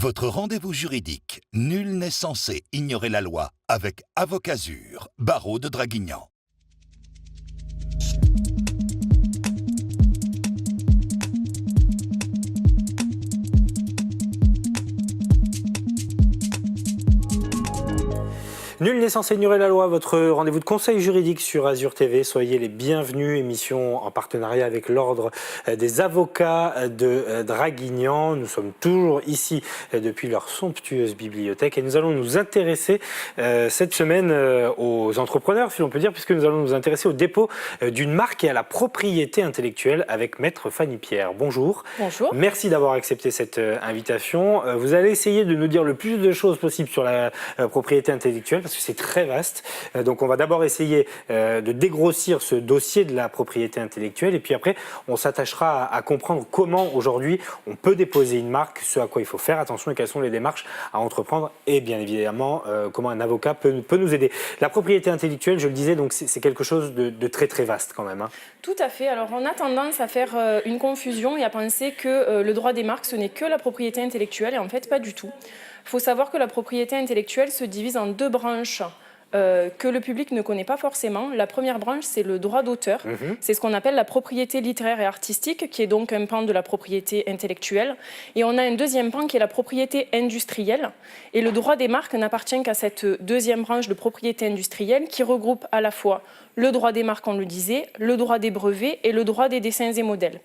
Votre rendez-vous juridique. Nul n'est censé ignorer la loi avec Avocazur, barreau de Draguignan. Nul n'est censé ignorer la loi, votre rendez-vous de conseil juridique sur Azur TV. Soyez les bienvenus, émission en partenariat avec l'Ordre des avocats de Draguignan. Nous sommes toujours ici depuis leur somptueuse bibliothèque et nous allons nous intéresser cette semaine aux entrepreneurs, si l'on peut dire, puisque nous allons nous intéresser au dépôt d'une marque et à la propriété intellectuelle avec Maître Fanny Pierre. Bonjour. Bonjour. Merci d'avoir accepté cette invitation. Vous allez essayer de nous dire le plus de choses possible sur la propriété intellectuelle, parce que c'est très vaste. Donc on va d'abord essayer de dégrossir ce dossier de la propriété intellectuelle et puis après on s'attachera à comprendre comment aujourd'hui on peut déposer une marque, ce à quoi il faut faire attention et quelles sont les démarches à entreprendre et bien évidemment comment un avocat peut nous aider. La propriété intellectuelle, je le disais, donc c'est quelque chose de très très vaste quand même. Tout à fait. Alors on a tendance à faire une confusion et à penser que le droit des marques ce n'est que la propriété intellectuelle et en fait pas du tout. Il faut savoir que la propriété intellectuelle se divise en deux branches que le public ne connaît pas forcément. La première branche, c'est le droit d'auteur. C'est ce qu'on appelle la propriété littéraire et artistique, qui est donc un pan de la propriété intellectuelle. Et on a un deuxième pan qui est la propriété industrielle. Et le droit des marques n'appartient qu'à cette deuxième branche de propriété industrielle qui regroupe à la fois le droit des marques, on le disait, le droit des brevets et le droit des dessins et modèles.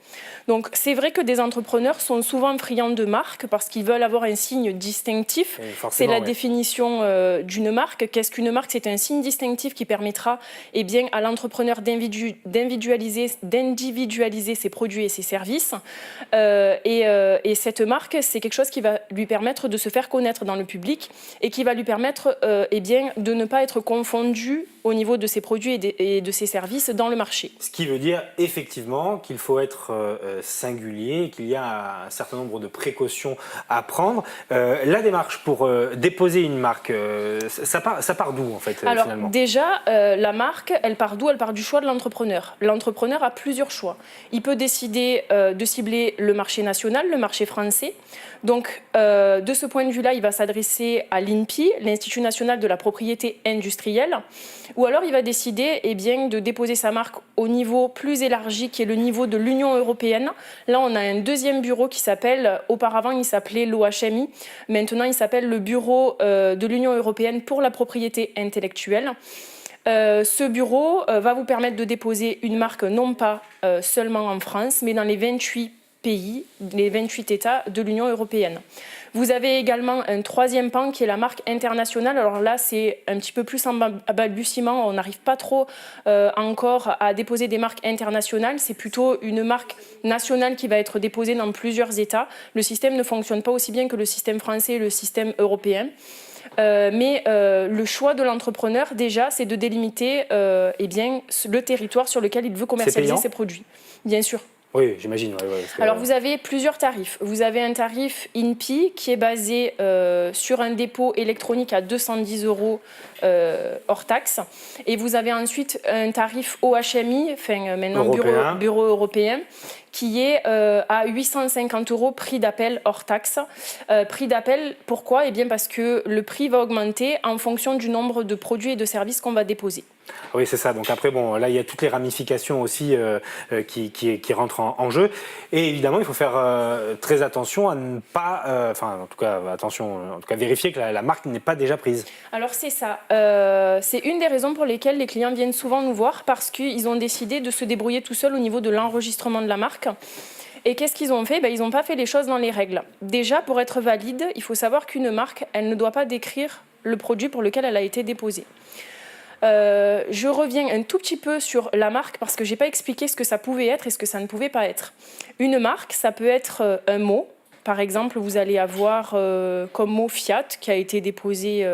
Donc c'est vrai que des entrepreneurs sont souvent friands de marques parce qu'ils veulent avoir un signe distinctif. C'est la définition d'une marque. Qu'est-ce qu'une marque ? C'est un signe distinctif qui permettra à l'entrepreneur d'individualiser ses produits et ses services. Et cette marque, c'est quelque chose qui va lui permettre de se faire connaître dans le public et qui va lui permettre de ne pas être confondu au niveau de ses produits et de ses services dans le marché. Ce qui veut dire effectivement qu'il faut être singulier, qu'il y a un certain nombre de précautions à prendre. La démarche pour déposer une marque, ça part d'où en fait? Alors finalement déjà, la marque, elle part d'où? Elle part du choix de l'entrepreneur. L'entrepreneur a plusieurs choix. Il peut décider de cibler le marché national, le marché français. Donc de ce point de vue-là, il va s'adresser à l'INPI, l'Institut national de la propriété industrielle. Ou alors il va décider de déposer sa marque au niveau plus élargi, qui est le niveau de l'Union européenne. Là, on a un deuxième bureau qui auparavant il s'appelait l'OHMI, maintenant il s'appelle le Bureau de l'Union européenne pour la propriété intellectuelle. Ce bureau va vous permettre de déposer une marque non pas seulement en France, mais dans les 28 pays, les 28 États de l'Union européenne. Vous avez également un troisième pan qui est la marque internationale. Alors là, c'est un petit peu plus en balbutiement. On n'arrive pas trop encore à déposer des marques internationales. C'est plutôt une marque nationale qui va être déposée dans plusieurs États. Le système ne fonctionne pas aussi bien que le système français et le système européen. Mais le choix de l'entrepreneur, déjà, c'est de délimiter le territoire sur lequel il veut commercialiser ses produits. Bien sûr. Oui, j'imagine. Alors, vous avez plusieurs tarifs. Vous avez un tarif INPI qui est basé sur un dépôt électronique à 210 € hors taxe. Et vous avez ensuite un tarif OHMI, maintenant bureau européen, qui est à 850 € prix d'appel hors taxe. Prix d'appel, pourquoi ? Parce que le prix va augmenter en fonction du nombre de produits et de services qu'on va déposer. Oui, c'est ça. Donc après, là, il y a toutes les ramifications aussi qui rentrent en jeu. Et évidemment, il faut faire très attention à ne pas, vérifier que la marque n'est pas déjà prise. Alors c'est ça. C'est une des raisons pour lesquelles les clients viennent souvent nous voir, parce qu'ils ont décidé de se débrouiller tout seuls au niveau de l'enregistrement de la marque. Et qu'est-ce qu'ils ont fait ? Ils n'ont pas fait les choses dans les règles. Déjà, pour être valide, il faut savoir qu'une marque, elle ne doit pas décrire le produit pour lequel elle a été déposée. Je reviens un tout petit peu sur la marque parce que je n'ai pas expliqué ce que ça pouvait être et ce que ça ne pouvait pas être. Une marque, ça peut être un mot. Par exemple, vous allez avoir comme mot Fiat qui a été déposé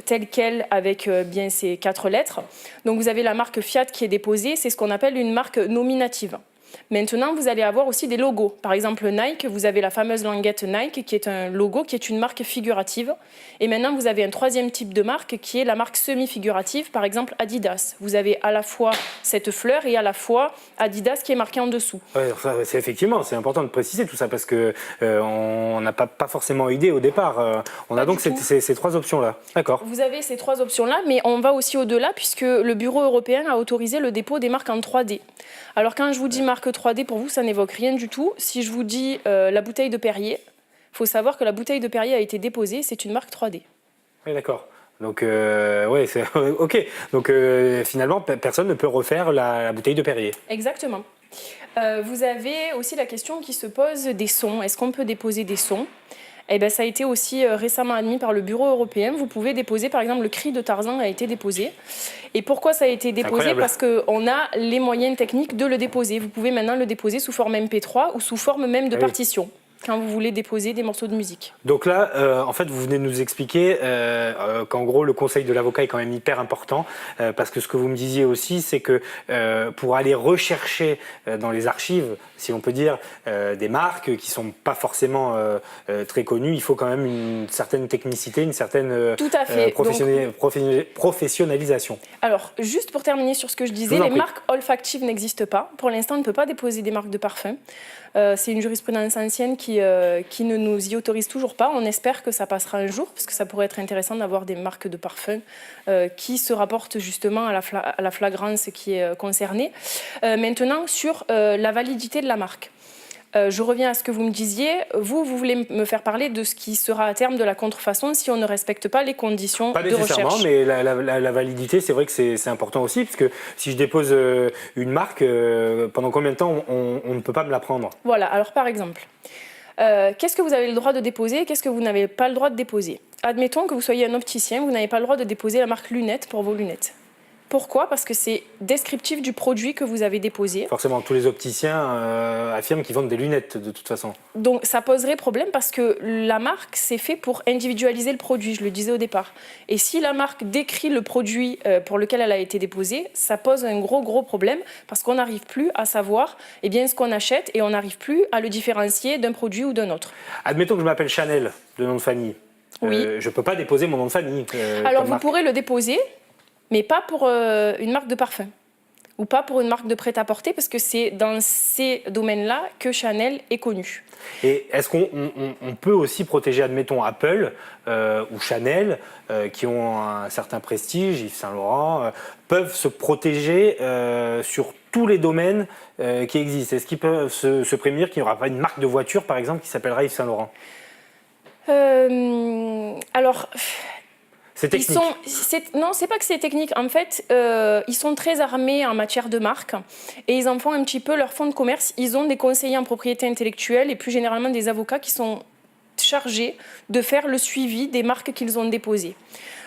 tel quel avec ces 4 lettres. Donc vous avez la marque Fiat qui est déposée, c'est ce qu'on appelle une marque nominative. Maintenant, vous allez avoir aussi des logos. Par exemple, Nike, vous avez la fameuse languette Nike, qui est un logo, qui est une marque figurative. Et maintenant, vous avez un troisième type de marque, qui est la marque semi-figurative, par exemple Adidas. Vous avez à la fois cette fleur et à la fois Adidas qui est marqué en dessous. Ouais, effectivement, c'est important de préciser tout ça parce que on n'a pas forcément idée au départ. On a donc ces trois options-là. D'accord. Vous avez ces trois options-là, mais on va aussi au-delà puisque le Bureau européen a autorisé le dépôt des marques en 3D. Alors quand je vous dis marque 3D, pour vous, ça n'évoque rien du tout. Si je vous dis la bouteille de Perrier, il faut savoir que la bouteille de Perrier a été déposée, c'est une marque 3D. Oui, d'accord. Donc, ouais, c'est ok. Donc, finalement, personne ne peut refaire la bouteille de Perrier. Exactement. Vous avez aussi la question qui se pose des sons. Est-ce qu'on peut déposer des sons ? Eh bien, ça a été aussi récemment admis par le Bureau européen. Vous pouvez déposer, par exemple, le cri de Tarzan a été déposé. Et pourquoi ça a été déposé ? Parce qu'on a les moyens techniques de le déposer. Vous pouvez maintenant le déposer sous forme MP3 ou sous forme même de partition, quand vous voulez déposer des morceaux de musique. Donc là, en fait, vous venez de nous expliquer qu'en gros, le conseil de l'avocat est quand même hyper important, parce que ce que vous me disiez aussi, c'est que pour aller rechercher dans les archives, si on peut dire, des marques qui sont pas forcément très connues, il faut quand même une certaine technicité, une certaine Tout à fait. professionnalisation. Alors, juste pour terminer sur ce que je disais, les marques olfactives n'existent pas. Pour l'instant, on ne peut pas déposer des marques de parfum. C'est une jurisprudence ancienne qui ne nous y autorise toujours pas. On espère que ça passera un jour, parce que ça pourrait être intéressant d'avoir des marques de parfum qui se rapportent justement à la flagrance qui est concernée. Maintenant, sur la validité de la marque. Je reviens à ce que vous me disiez. Vous voulez me faire parler de ce qui sera à terme de la contrefaçon si on ne respecte pas les conditions de recherche. Pas nécessairement, mais la validité, c'est vrai que c'est important aussi, parce que si je dépose une marque, pendant combien de temps on ne peut pas me la prendre ? Voilà, alors par exemple, qu'est-ce que vous avez le droit de déposer, qu'est-ce que vous n'avez pas le droit de déposer ? Admettons que vous soyez un opticien, vous n'avez pas le droit de déposer la marque lunettes pour vos lunettes. Pourquoi ? Parce que c'est descriptif du produit que vous avez déposé. Forcément, tous les opticiens affirment qu'ils vendent des lunettes de toute façon. Donc ça poserait problème parce que la marque, c'est fait pour individualiser le produit, je le disais au départ. Et si la marque décrit le produit pour lequel elle a été déposée, ça pose un gros problème parce qu'on n'arrive plus à savoir ce qu'on achète et on n'arrive plus à le différencier d'un produit ou d'un autre. Admettons que je m'appelle Chanel, de nom de famille. Oui. Je ne peux pas déposer mon nom de famille. Alors vous pourrez le déposer, mais pas pour une marque de parfum ou pas pour une marque de prêt-à-porter, parce que c'est dans ces domaines-là que Chanel est connu. Et est-ce qu'on peut aussi protéger, admettons, Apple ou Chanel, qui ont un certain prestige, Yves Saint Laurent, peuvent se protéger sur tous les domaines qui existent ? Est-ce qu'ils peuvent se prémunir qu'il n'y aura pas une marque de voiture, par exemple, qui s'appellera Yves Saint Laurent ? Alors... C'est technique. Non, c'est pas que c'est technique. En fait, ils sont très armés en matière de marque et ils en font un petit peu leur fonds de commerce. Ils ont des conseillers en propriété intellectuelle et plus généralement des avocats qui sont chargés de faire le suivi des marques qu'ils ont déposées.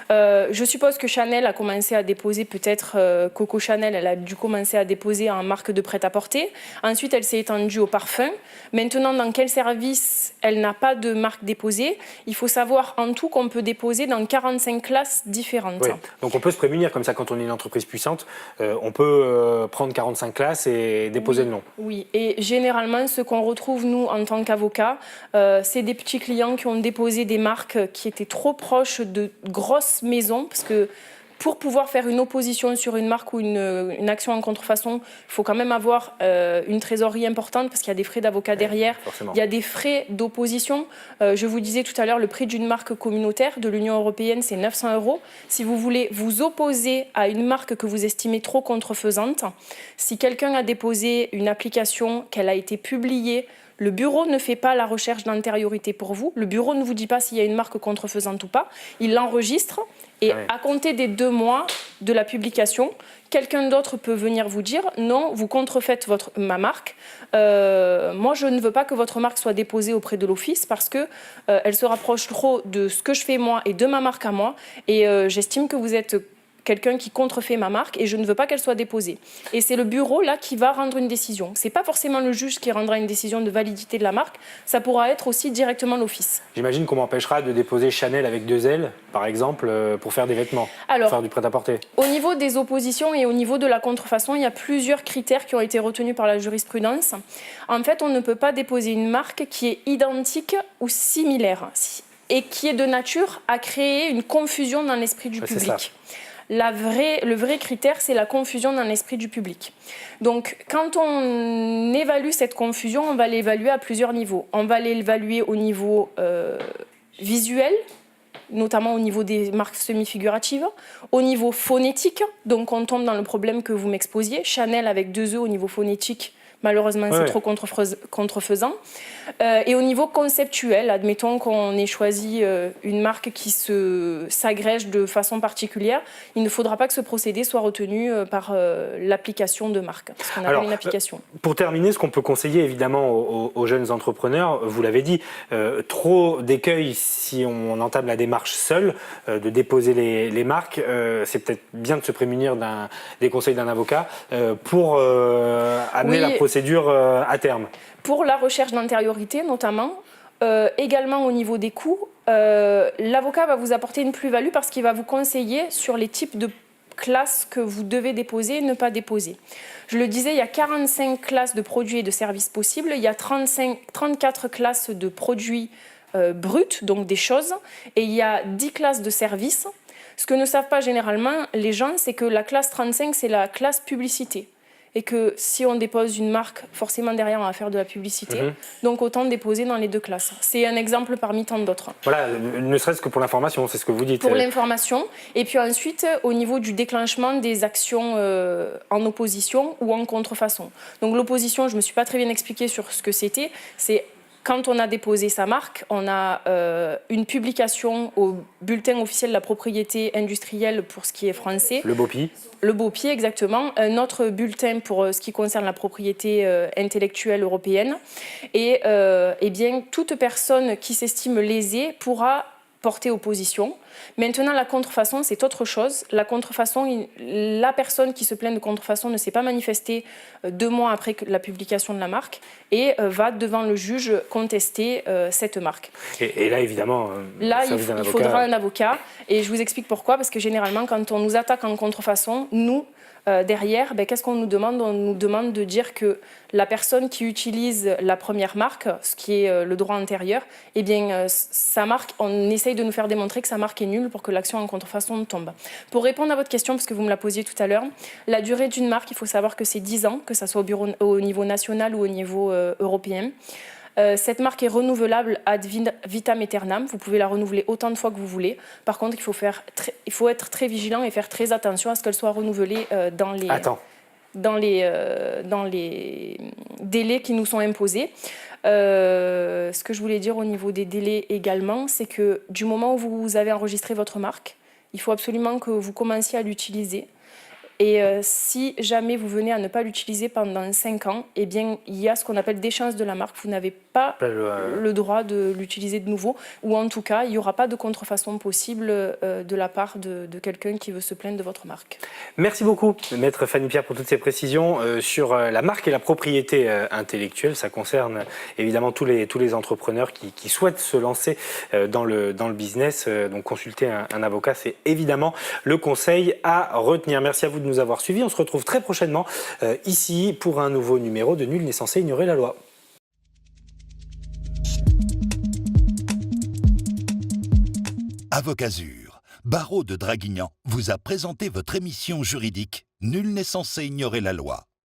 Je suppose que Chanel a commencé à déposer, peut-être Coco Chanel, elle a dû commencer à déposer en marque de prêt-à-porter. Ensuite, elle s'est étendue au parfum. Maintenant, dans quel service elle n'a pas de marque déposée ? Il faut savoir en tout qu'on peut déposer dans 45 classes différentes. Oui. Donc on peut se prémunir comme ça quand on est une entreprise puissante. On peut prendre 45 classes et déposer le nom. Oui, et généralement, ce qu'on retrouve, nous, en tant qu'avocats, c'est des petits clients qui ont déposé des marques qui étaient trop proches de grosses maisons, parce que pour pouvoir faire une opposition sur une marque ou une action en contrefaçon, il faut quand même avoir une trésorerie importante parce qu'il y a des frais d'avocat derrière, il y a des frais d'opposition. Je vous disais tout à l'heure, le prix d'une marque communautaire de l'Union européenne, c'est 900 €. Si vous voulez vous opposer à une marque que vous estimez trop contrefaisante, si quelqu'un a déposé une application, qu'elle a été publiée, le bureau ne fait pas la recherche d'antériorité pour vous. Le bureau ne vous dit pas s'il y a une marque contrefaisante ou pas. Il l'enregistre et à compter des 2 mois de la publication, quelqu'un d'autre peut venir vous dire « Non, vous contrefaites ma marque. Moi, je ne veux pas que votre marque soit déposée auprès de l'office parce qu'elle se rapproche trop de ce que je fais moi et de ma marque à moi. Et j'estime que vous êtes quelqu'un qui contrefait ma marque et je ne veux pas qu'elle soit déposée. Et c'est le bureau là qui va rendre une décision. C'est pas forcément le juge qui rendra une décision de validité de la marque, ça pourra être aussi directement l'office. J'imagine qu'on m'empêchera de déposer Chanel avec 2 L, par exemple, pour faire des vêtements, pour faire du prêt-à-porter. Au niveau des oppositions et au niveau de la contrefaçon, il y a plusieurs critères qui ont été retenus par la jurisprudence. En fait, on ne peut pas déposer une marque qui est identique ou similaire et qui est de nature à créer une confusion dans l'esprit du public. Le vrai critère, c'est la confusion dans l'esprit du public. Donc, quand on évalue cette confusion, on va l'évaluer à plusieurs niveaux. On va l'évaluer au niveau visuel, notamment au niveau des marques semi-figuratives, au niveau phonétique, donc on tombe dans le problème que vous m'exposiez, Chanel avec 2 E au niveau phonétique, malheureusement c'est trop contrefaisant. Et au niveau conceptuel, admettons qu'on ait choisi une marque qui s'agrège de façon particulière, il ne faudra pas que ce procédé soit retenu par l'application de marque, ce qu'on appelle une application. Pour terminer, ce qu'on peut conseiller évidemment aux jeunes entrepreneurs, vous l'avez dit, trop d'écueils si on entame la démarche seul, de déposer les marques, c'est peut-être bien de se prémunir des conseils d'un avocat pour amener la procédure à terme. Pour la recherche d'antériorité notamment, également au niveau des coûts, l'avocat va vous apporter une plus-value parce qu'il va vous conseiller sur les types de classes que vous devez déposer et ne pas déposer. Je le disais, il y a 45 classes de produits et de services possibles, il y a 34 classes de produits bruts, donc des choses, et il y a 10 classes de services. Ce que ne savent pas généralement les gens, c'est que la classe 35, c'est la classe publicité. Et que si on dépose une marque, forcément derrière on va faire de la publicité. Donc autant déposer dans les 2 classes. C'est un exemple parmi tant d'autres. Voilà, ne serait-ce que pour l'information, c'est ce que vous dites. Pour l'information. Et puis ensuite, au niveau du déclenchement des actions en opposition ou en contrefaçon. Donc l'opposition, je ne me suis pas très bien expliquée sur ce que c'était. C'est quand on a déposé sa marque, on a une publication au bulletin officiel de la propriété industrielle pour ce qui est français. Le BOPI. Le BOPI, exactement. Un autre bulletin pour ce qui concerne la propriété intellectuelle européenne. Et bien, toute personne qui s'estime lésée pourra porter opposition. Maintenant, la contrefaçon, c'est autre chose. La contrefaçon, la personne qui se plaint de contrefaçon ne s'est pas manifestée 2 mois après la publication de la marque et va devant le juge contester cette marque. Et là, évidemment, là, il faudra un avocat. Et je vous explique pourquoi. Parce que généralement, quand on nous attaque en contrefaçon, nous, derrière, qu'est-ce qu'on nous demande? On nous demande de dire que la personne qui utilise la première marque, ce qui est le droit antérieur, eh bien, sa marque, on essaye de nous faire démontrer que sa marque est nulle pour que l'action en contrefaçon tombe. Pour répondre à votre question, parce que vous me la posiez tout à l'heure, la durée d'une marque, il faut savoir que c'est 10 ans, que ça soit au niveau national ou au niveau européen. Cette marque est renouvelable ad vitam aeternam. Vous pouvez la renouveler autant de fois que vous voulez. Par contre, il faut être très vigilant et faire très attention à ce qu'elle soit renouvelée dans les délais qui nous sont imposés. Ce que je voulais dire au niveau des délais également, c'est que du moment où vous avez enregistré votre marque, il faut absolument que vous commenciez à l'utiliser. Et si jamais vous venez à ne pas l'utiliser pendant 5 ans, eh bien, il y a ce qu'on appelle d'échéance de la marque. Vous n'avez pas le droit de l'utiliser de nouveau. Ou en tout cas, il n'y aura pas de contrefaçon possible de la part de quelqu'un qui veut se plaindre de votre marque. Merci beaucoup, Maître Fanny Pierre, pour toutes ces précisions sur la marque et la propriété intellectuelle. Ça concerne évidemment tous les entrepreneurs qui souhaitent se lancer dans le business. Donc consulter un avocat, c'est évidemment le conseil à retenir. Merci à vous de nous avoir suivis. On se retrouve très prochainement ici pour un nouveau numéro de Nul n'est censé ignorer la loi. Avocazure, barreau de Draguignan, vous a présenté votre émission juridique Nul n'est censé ignorer la loi.